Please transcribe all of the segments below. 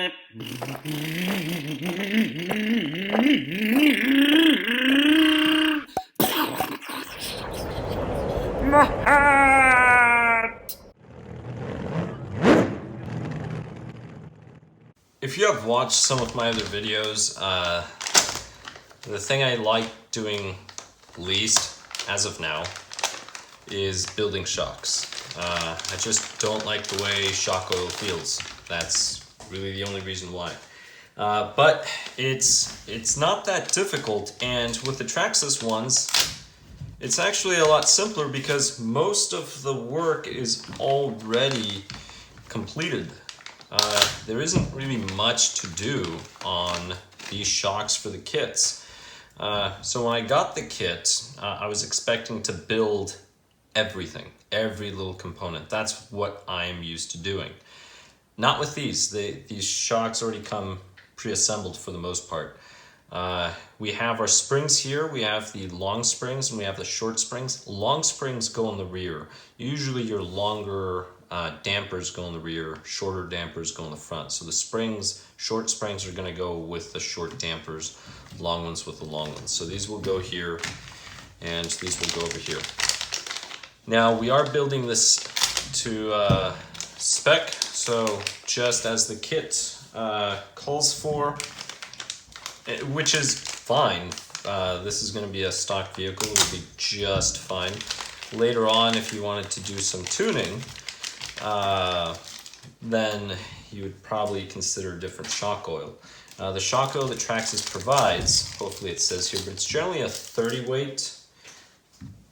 If you have watched some of my other videos, the thing I like doing least, as of now, is building shocks. I just don't like the way shock oil feels. That's really the only reason why. But it's not that difficult, and with the Traxxas ones, it's actually a lot simpler because most of the work is already completed. There isn't really much to do on these shocks for the kits. So when I got the kit, I was expecting to build everything, every little component. That's what I'm used to doing. Not with these. These shocks already come pre-assembled for the most part. We have our springs here. We have the long springs and we have the short springs. Long springs go in the rear. Usually your longer dampers go in the rear, shorter dampers go in the front. So the springs, short springs are going to go with the short dampers, long ones with the long ones. So these will go here and these will go over here. Now we are building this to spec, so just as the kit calls for, which is fine. This is going to be a stock vehicle, it will be just fine. Later on, if you wanted to do some tuning, then you would probably consider different shock oil. The shock oil that Traxxas provides, hopefully it says here, but it's generally a 30 weight.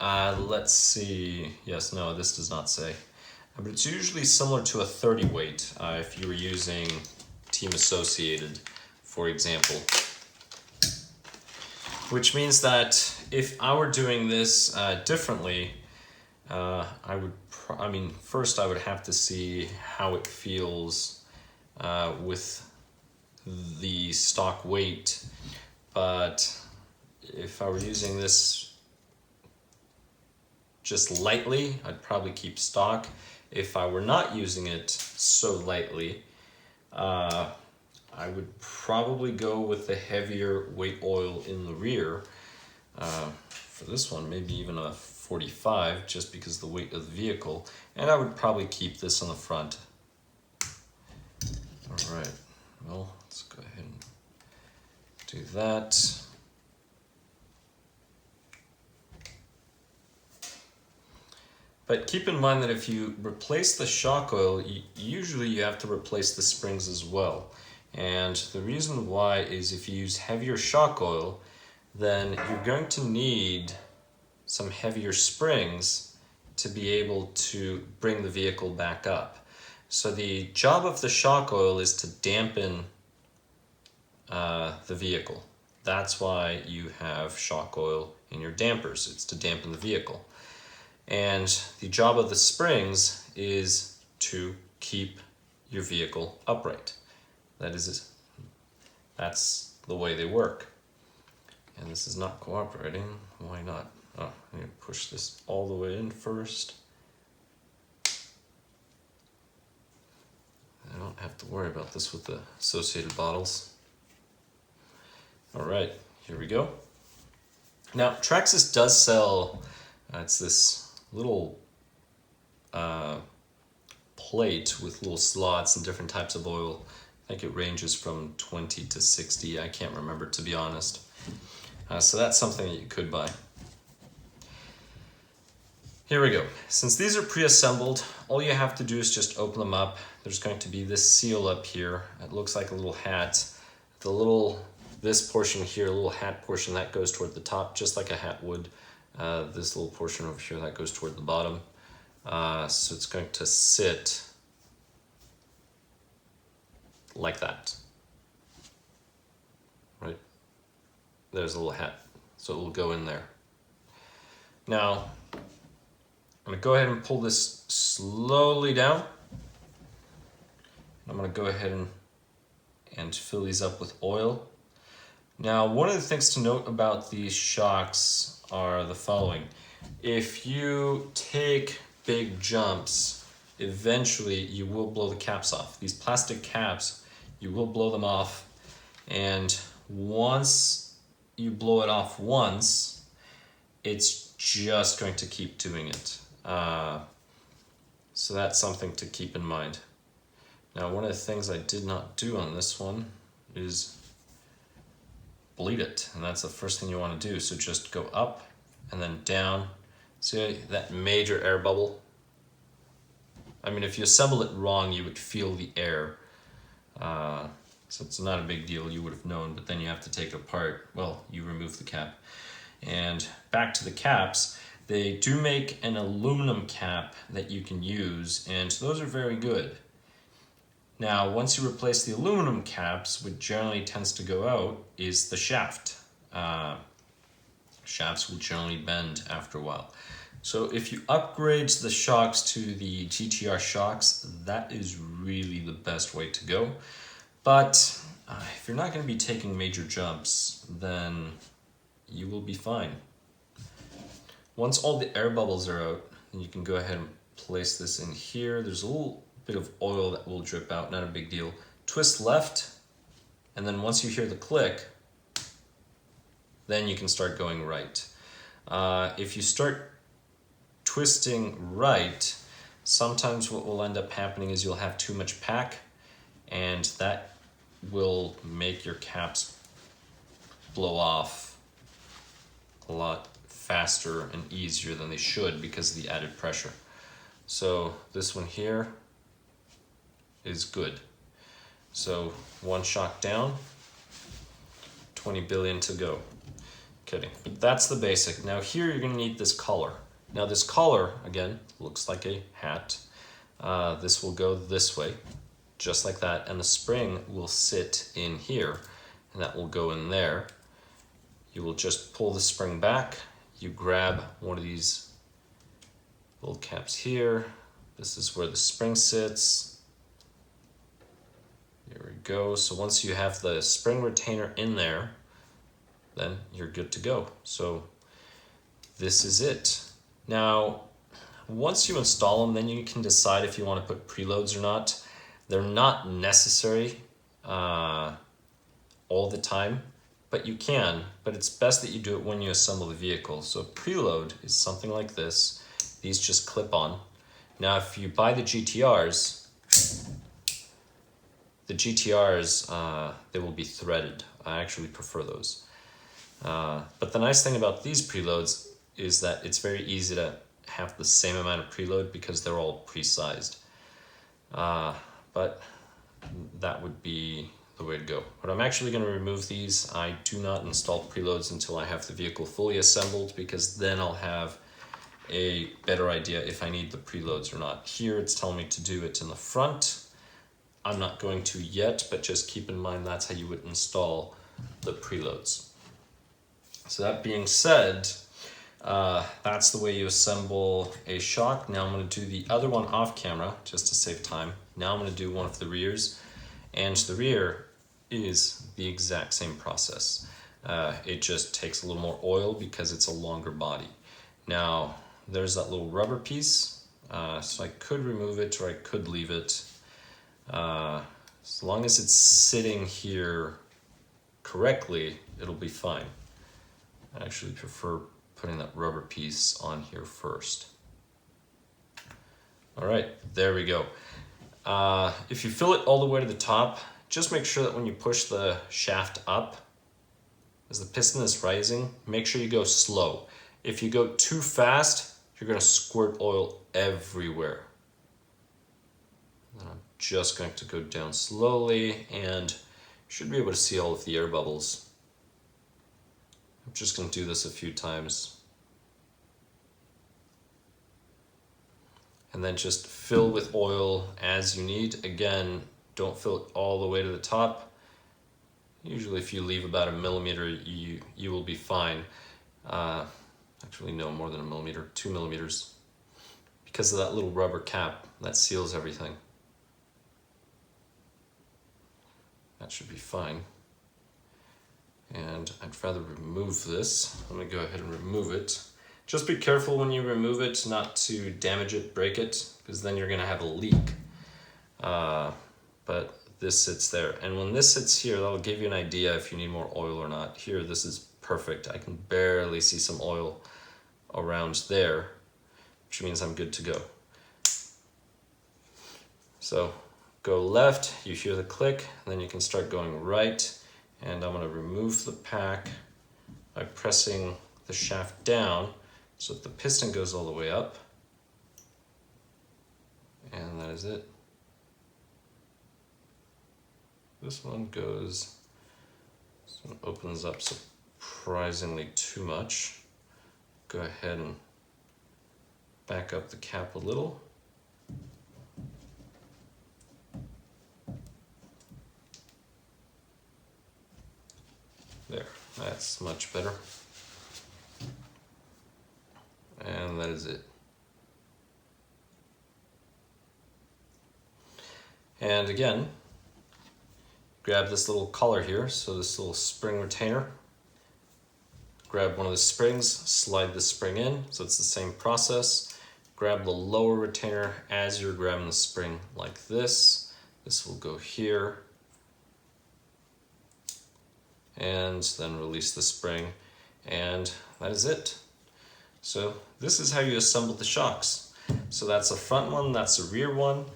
Let's see, yes, no, this does not say. But it's usually similar to a 30 weight if you were using Team Associated, for example. Which means that if I were doing this differently, first I would have to see how it feels with the stock weight. But if I were using this just lightly, I'd probably keep stock. If I were not using it so lightly, I would probably go with the heavier weight oil in the rear. For this one, maybe even a 45, just because of the weight of the vehicle. And I would probably keep this on the front. All right, well, let's go ahead and do that. But keep in mind that if you replace the shock oil, usually you have to replace the springs as well. And the reason why is if you use heavier shock oil, then you're going to need some heavier springs to be able to bring the vehicle back up. So the job of the shock oil is to dampen the vehicle. That's why you have shock oil in your dampers. It's to dampen the vehicle. And the job of the springs is to keep your vehicle upright. That's the way they work. And this is not cooperating. Why not? Oh, I need to push this all the way in first. I don't have to worry about this with the associated bottles. All right, here we go. Now, Traxxas does sell, it's this little plate with little slots and different types of oil. I think it ranges from 20 to 60. I can't remember, to be honest. So that's something that you could buy. Here we go. Since these are pre-assembled, all you have to do is just open them up. There's going to be this seal up here. It looks like a little hat. This portion here, a little hat portion, that goes toward the top, just like a hat would. This little portion over here, that goes toward the bottom. So it's going to sit like that. Right? There's a little hat, so it will go in there. Now, I'm going to go ahead and pull this slowly down. I'm going to go ahead and fill these up with oil. Now, one of the things to note about these shocks are the following. If you take big jumps, eventually you will blow the caps off. These plastic caps, you will blow them off. And once you blow it off once, it's just going to keep doing it. So that's something to keep in mind. Now, one of the things I did not do on this one is bleed it, and that's the first thing you want to do. So just go up and then down. See that major air bubble? I mean, if you assemble it wrong, you would feel the air. So it's not a big deal, you would have known, but then you have to take it apart. Well, you remove the cap. And back to the caps, they do make an aluminum cap that you can use, and those are very good. Now, once you replace the aluminum caps, what generally tends to go out is the shaft. Shafts will generally bend after a while. So if you upgrade the shocks to the GTR shocks, that is really the best way to go. But if you're not going to be taking major jumps, then you will be fine. Once all the air bubbles are out, then you can go ahead and place this in here. There's a little bit of oil that will drip out, not a big deal. Twist left, and then once you hear the click, then you can start going right. If you start twisting right, sometimes what will end up happening is you'll have too much pack, and that will make your caps blow off a lot faster and easier than they should because of the added pressure. So this one here is good. So one shock down, 20 billion to go. Kidding. But that's the basic. Now here you're gonna need this collar. Now this collar, again, looks like a hat. This will go this way, just like that, and the spring will sit in here, and that will go in there. You will just pull the spring back, you grab one of these little caps here. This is where the spring sits. Here we go. So once you have the spring retainer in there, then you're good to go. So this is it. Now, once you install them, then you can decide if you want to put preloads or not. They're not necessary all the time, but you can. But it's best that you do it when you assemble the vehicle. So a preload is something like this. These just clip on. Now, if you buy the GTRs, they will be threaded. I actually prefer those. But the nice thing about these preloads is that it's very easy to have the same amount of preload because they're all pre-sized. But that would be the way to go. But I'm actually going to remove these. I do not install preloads until I have the vehicle fully assembled, because then I'll have a better idea if I need the preloads or not. Here it's telling me to do it in the front. I'm not going to yet, but just keep in mind that's how you would install the preloads. So that being said, that's the way you assemble a shock. Now I'm going to do the other one off camera just to save time. Now I'm going to do one of the rears, and the rear is the exact same process. It just takes a little more oil because it's a longer body. Now there's that little rubber piece, so I could remove it or I could leave it. As long as it's sitting here correctly, it'll be fine. I actually prefer putting that rubber piece on here first. All right, there we go. If you fill it all the way to the top, just make sure that when you push the shaft up, as the piston is rising, make sure you go slow. If you go too fast, you're going to squirt oil everywhere. And I'm just going to go down slowly, and you should be able to see all of the air bubbles. I'm just going to do this a few times. And then just fill with oil as you need. Again, don't fill it all the way to the top. Usually if you leave about 1 millimeter, you will be fine. Actually, no, more than 1 millimeter, 2 millimeters. Because of that little rubber cap that seals everything. That should be fine. And I'd rather remove this. Let me go ahead and remove it. Just be careful when you remove it not to damage it, break it, because then you're going to have a leak. But this sits there. And when this sits here, that'll give you an idea if you need more oil or not. Here, this is perfect. I can barely see some oil around there, which means I'm good to go. So go left, you hear the click, and then you can start going right. And I'm gonna remove the pack by pressing the shaft down so that the piston goes all the way up. And that is it. This one goes, this one opens up surprisingly too much. Go ahead and back up the cap a little. There, that's much better. And that is it. And again, grab this little collar here, so this little spring retainer. Grab one of the springs, slide the spring in, so it's the same process. Grab the lower retainer as you're grabbing the spring like this. This will go here. And then release the spring, and that is it. So this is how you assemble the shocks. So that's a front one, that's a rear one.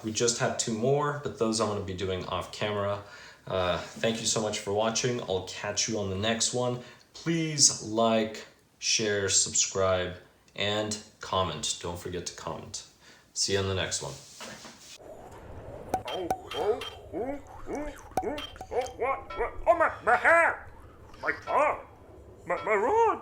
We just have 2 more, but those I'm going to be doing off camera. Thank you so much for watching. I'll catch you on the next one. Please like, share, subscribe, and comment. Don't forget to comment. See you on the next one. What? Oh, my hair! My arm! My rod!